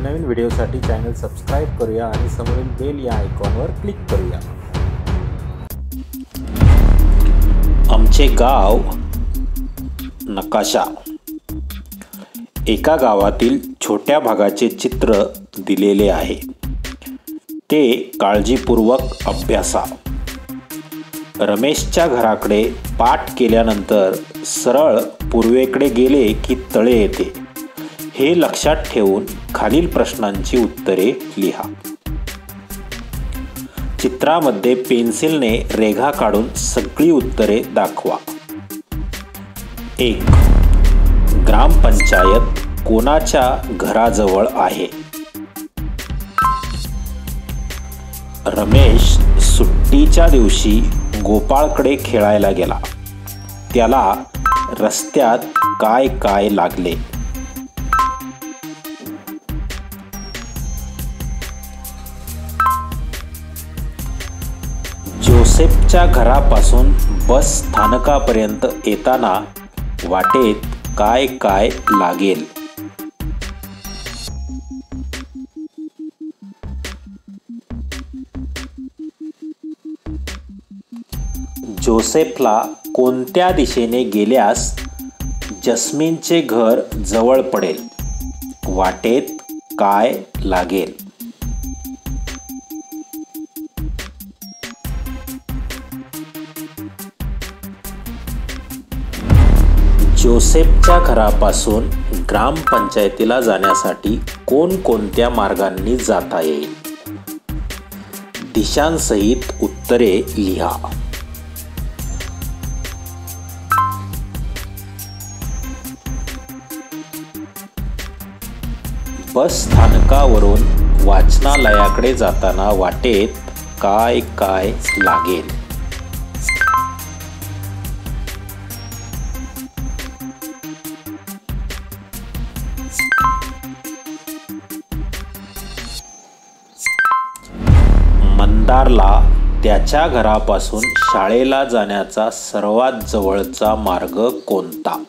नवनवीन व्हिडिओसाठी channel subscribe करूया आणि समोरील बेल या आयकॉनवर क्लिक करूया। आमचे गाव नकाशा। एका गावातील छोट्या भागाचे चित्र दिलेले आहे। ते काळजीपूर्वक अभ्यासा। रमेशच्या घराकडे पाठ केल्यानंतर सरळ पूर्वेकडे गेले की तळे येते। हे लक्षात ठेवून खालील प्रश्नांची उत्तरे लिहा। चित्रामध्ये पेन्सिलने रेघा काढून सगळी उत्तरे दाखवा। 1. ग्रामपंचायत कोणाच्या घराजवळ आहे? रमेश सुट्टीच्या दिवशी गोपाळकडे खेळायला गेला। त्याला रस्त्यात काय काय लागले? जोसेफच्या घरापासून बस स्थानकापर्यंत येताना वाटेत काय काय लागेल? जोसेफला कोणत्या दिशेने गेल्यास जस्मीनचे घर जवळ पडेल? वाटेत काय लागेल? जोसेफच्या घरापासून ग्रामपंचायतीला जाण्यासाठी कोणकोणत्या मार्गांनी जाता येईल? दिशांसहित उत्तरे लिहा। बस स्थानकावरून वाचनालयाकडे जाताना वाटेत काय काय लागेल? मंदारला त्याच्या घरापासून शाळेला जाण्याचा सर्वात जवळचा मार्ग कोणता?